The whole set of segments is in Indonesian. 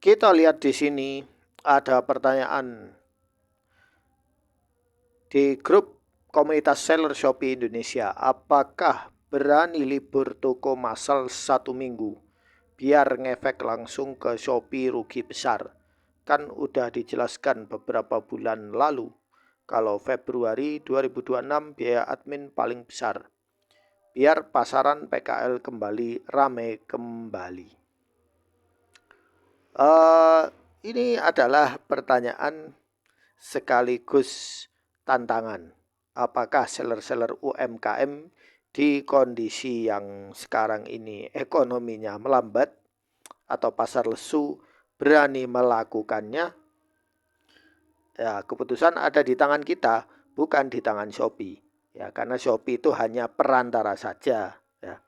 Kita lihat di sini ada pertanyaan di grup komunitas seller Shopee Indonesia. Apakah berani libur toko massal 1 minggu biar ngefek langsung ke Shopee rugi besar? Kan udah dijelaskan beberapa bulan lalu kalau Februari 2026 biaya admin paling besar. Biar pasaran PKL kembali rame kembali. Ini adalah pertanyaan sekaligus tantangan. Apakah seller-seller UMKM di kondisi yang sekarang ini ekonominya melambat atau pasar lesu berani melakukannya? Ya, keputusan ada di tangan kita, bukan di tangan Shopee. Ya, karena Shopee itu hanya perantara saja. Ya.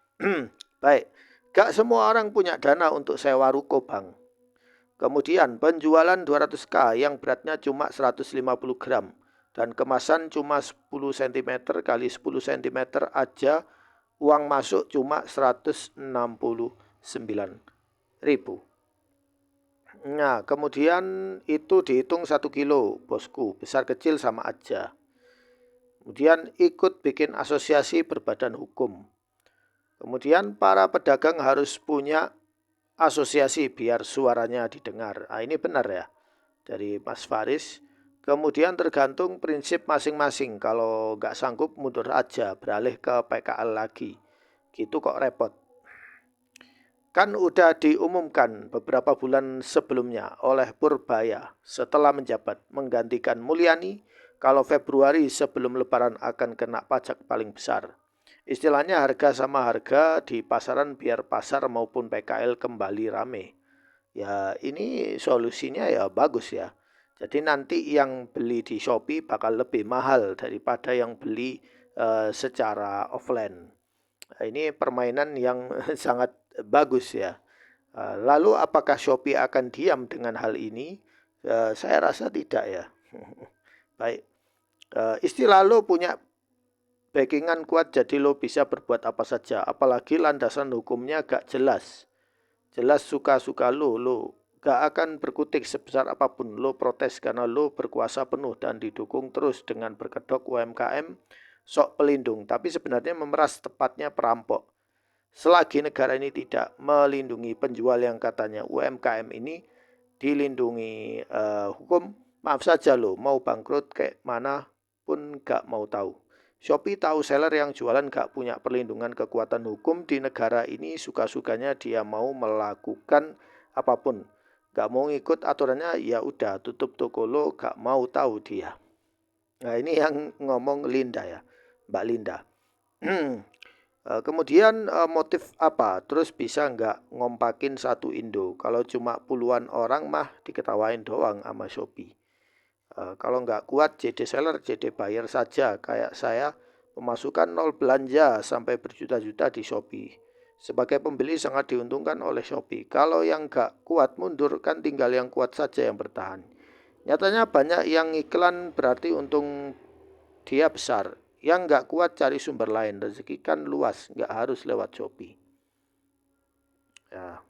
Baik, gak semua orang punya dana untuk sewa ruko, Bang. Kemudian penjualan 200k yang beratnya cuma 150 gram dan kemasan cuma 10 cm kali 10 cm aja, uang masuk cuma 169.000. Nah, kemudian itu dihitung 1 kilo, bosku, besar kecil sama aja. Kemudian ikut bikin asosiasi berbadan hukum. Kemudian para pedagang harus punya asosiasi biar suaranya didengar. Nah, ini benar ya dari Mas Faris. Kemudian tergantung prinsip masing-masing. Kalau nggak sanggup mundur aja, beralih ke PKL lagi. Gitu kok repot. Kan udah diumumkan beberapa bulan sebelumnya oleh Purbaya setelah menjabat menggantikan Mulyani kalau Februari sebelum Lebaran akan kena pajak paling besar. Istilahnya harga sama harga di pasaran biar pasar maupun PKL kembali rame. Ya ini solusinya ya bagus ya. Jadi nanti yang beli di Shopee bakal lebih mahal daripada yang beli secara offline. Nah, ini permainan yang sangat bagus ya. Lalu apakah Shopee akan diam dengan hal ini? Saya rasa tidak ya. Baik, istilah lo punya backingan kuat jadi lo bisa berbuat apa saja. Apalagi landasan hukumnya gak jelas. Jelas suka-suka lo gak akan berkutik sebesar apapun. Lo protes karena lo berkuasa penuh dan didukung terus dengan berkedok UMKM sok pelindung. Tapi sebenarnya memeras, tepatnya perampok. Selagi negara ini tidak melindungi penjual yang katanya UMKM ini dilindungi hukum, maaf saja lo, mau bangkrut kayak mana pun gak mau tahu. Shopee tahu seller yang jualan gak punya perlindungan kekuatan hukum di negara ini, suka-sukanya dia mau melakukan apapun. Gak mau ngikut aturannya, ya udah tutup toko lo, gak mau tahu dia. Nah ini yang ngomong Linda ya, Mbak Linda. Kemudian motif apa? Terus bisa nggak ngompakin satu Indo? Kalau cuma puluhan orang mah diketawain doang sama Shopee. Kalau nggak kuat JD seller, JD buyer saja. Kayak saya pemasukan nol belanja sampai berjuta-juta di Shopee. Sebagai pembeli sangat diuntungkan oleh Shopee. Kalau yang nggak kuat mundur kan tinggal yang kuat saja yang bertahan. Nyatanya banyak yang iklan berarti untung dia besar. Yang nggak kuat cari sumber lain. Rezeki kan luas, nggak harus lewat Shopee. Ya,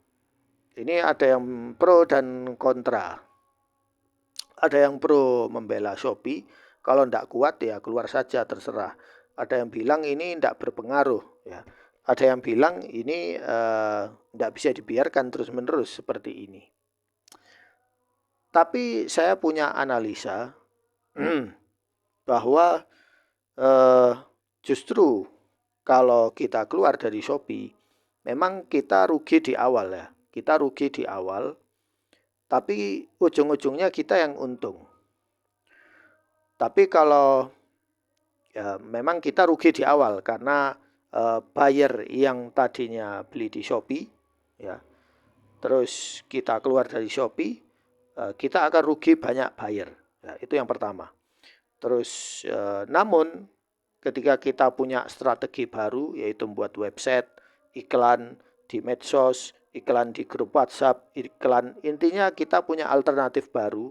ini ada yang pro dan kontra. Ada yang pro membela Shopee, kalau tidak kuat ya keluar saja terserah. Ada yang bilang ini tidak berpengaruh, ya. Ada yang bilang ini tidak bisa dibiarkan terus-menerus seperti ini. Tapi saya punya analisa bahwa justru kalau kita keluar dari Shopee, memang kita rugi di awal ya. Kita rugi di awal, tapi ujung-ujungnya kita yang untung. Tapi kalau ya memang kita rugi di awal karena buyer yang tadinya beli di Shopee, ya, terus kita keluar dari Shopee, kita akan rugi banyak buyer. Ya, itu yang pertama. Terus namun ketika kita punya strategi baru yaitu membuat website, iklan di medsos, iklan di grup WhatsApp, iklan, intinya kita punya alternatif baru,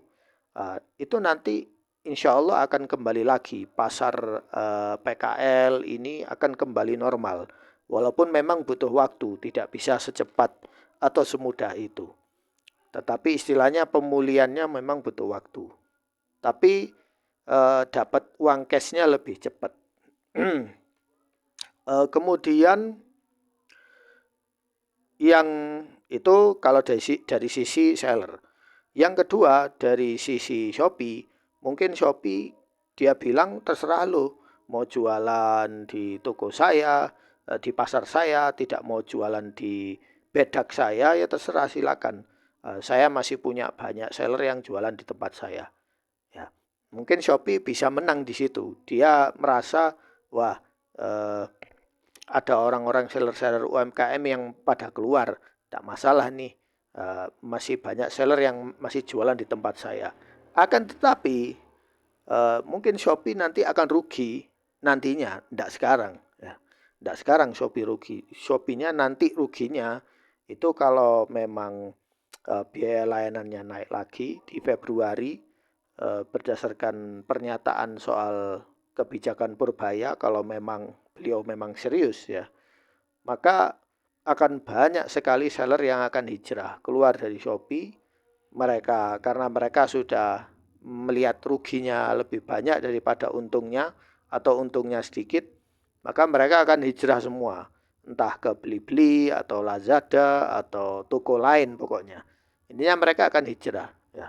itu nanti insya Allah akan kembali lagi. Pasar PKL ini akan kembali normal. Walaupun memang butuh waktu, tidak bisa secepat atau semudah itu. tetapi istilahnya pemulihannya memang butuh waktu. Tapi dapat uang cashnya lebih cepat. Kemudian yang itu kalau dari sisi seller. Yang kedua dari sisi Shopee, mungkin Shopee dia bilang terserah lo mau jualan di toko saya, di pasar saya, tidak mau jualan di bedak saya, ya terserah silakan. Saya masih punya banyak seller yang jualan di tempat saya. Ya, mungkin Shopee bisa menang di situ. Dia merasa wah ada orang-orang seller-seller UMKM yang pada keluar, tidak masalah nih, masih banyak seller yang masih jualan di tempat saya. Akan tetapi mungkin Shopee nanti akan rugi nantinya, tidak sekarang. Ya. Tidak sekarang Shopee rugi. Shopee-nya nanti ruginya itu kalau memang biaya layanannya naik lagi di Februari berdasarkan pernyataan soal kebijakan Purbaya, kalau memang beliau memang serius ya, maka akan banyak sekali seller yang akan hijrah keluar dari Shopee. Mereka karena mereka sudah melihat ruginya lebih banyak daripada untungnya atau untungnya sedikit, maka mereka akan hijrah semua, entah ke Blibli atau Lazada atau toko lain pokoknya. Intinya mereka akan hijrah ya.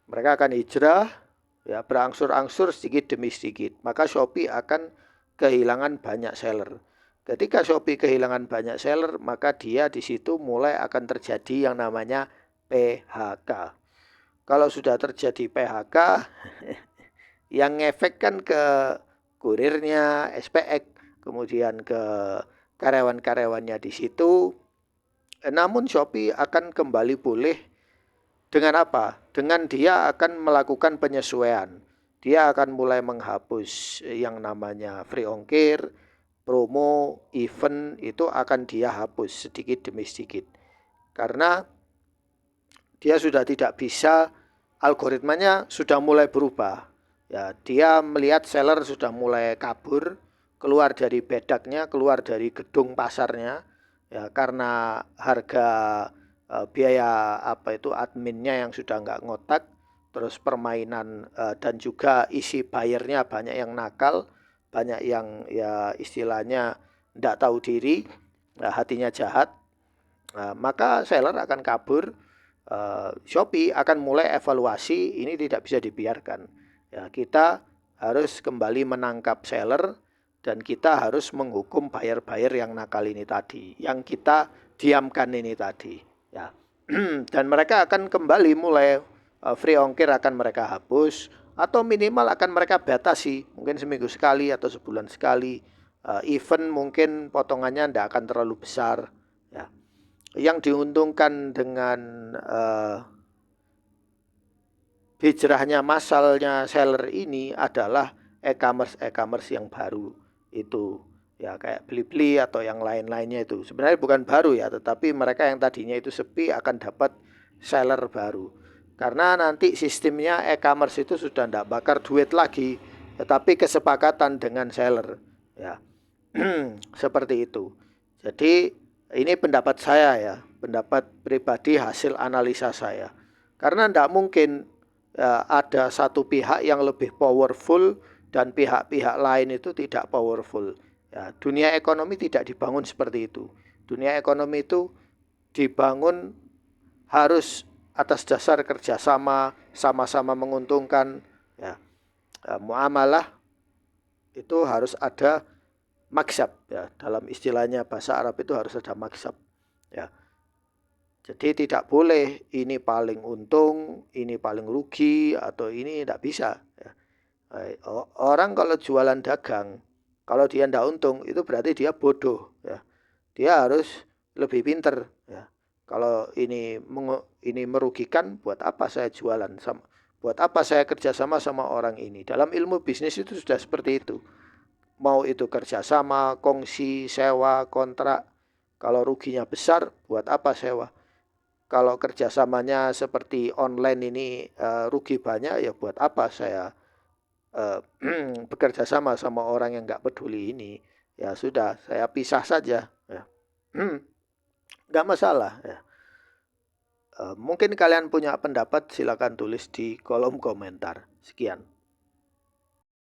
Mereka akan hijrah ya, berangsur-angsur sedikit demi sedikit. Maka Shopee akan kehilangan banyak seller. Ketika Shopee kehilangan banyak seller, maka dia di situ mulai akan terjadi yang namanya PHK. Kalau sudah terjadi PHK, yang ngefek kan ke kurirnya, SPX, kemudian ke karyawan-karyawannya di situ. Namun Shopee akan kembali pulih dengan apa? Dengan dia akan melakukan penyesuaian. Dia akan mulai menghapus yang namanya free ongkir, promo, event, itu akan dia hapus sedikit demi sedikit. Karena dia sudah tidak bisa, algoritmanya sudah mulai berubah. Ya, dia melihat seller sudah mulai kabur, keluar dari bedaknya, keluar dari gedung pasarnya. Ya, karena harga biaya adminnya yang sudah nggak ngotak, terus permainan dan juga isi bayarnya banyak yang nakal, banyak yang ya istilahnya nggak tahu diri, hatinya jahat. Maka seller akan kabur. Shopee akan mulai evaluasi, ini tidak bisa dibiarkan. Ya, kita harus kembali menangkap seller dan kita harus menghukum buyer-buyer yang nakal ini tadi, yang kita diamkan ini tadi. Ya. Dan mereka akan kembali mulai free ongkir akan mereka hapus atau minimal akan mereka batasi, mungkin seminggu sekali atau sebulan sekali. Event mungkin potongannya tidak akan terlalu besar. Ya. Yang diuntungkan dengan hijrahnya massalnya seller ini adalah e-commerce yang baru itu, ya kayak Blibli atau yang lain-lainnya itu. Sebenarnya bukan baru ya, tetapi mereka yang tadinya itu sepi akan dapat seller baru. Karena nanti sistemnya e-commerce itu sudah tidak bakar duit lagi, tetapi kesepakatan dengan seller. Ya, seperti itu. Jadi ini pendapat saya ya, pendapat pribadi hasil analisa saya. Karena tidak mungkin ada satu pihak yang lebih powerful dan pihak-pihak lain itu tidak powerful. Ya, dunia ekonomi tidak dibangun seperti itu. Dunia ekonomi itu dibangun harus atas dasar kerjasama, sama-sama menguntungkan. Ya, muamalah itu harus ada maksab ya, dalam istilahnya bahasa Arab itu harus ada maksab ya. Jadi tidak boleh ini paling untung, ini paling rugi atau ini tidak bisa ya. Orang kalau jualan dagang, kalau dia tidak untung itu berarti dia bodoh ya. Dia harus lebih pinter ya. Kalau ini merugikan, buat apa saya jualan sama, buat apa saya kerjasama sama orang ini. Dalam ilmu bisnis itu sudah seperti itu. Mau itu kerjasama, kongsi, sewa, kontrak. Kalau ruginya besar, buat apa sewa? Kalau kerjasamanya seperti online ini rugi banyak, ya buat apa saya bekerja sama orang yang nggak peduli ini? Ya sudah, saya pisah saja. Ya. Nggak masalah. Ya. Mungkin kalian punya pendapat, silakan tulis di kolom komentar. Sekian.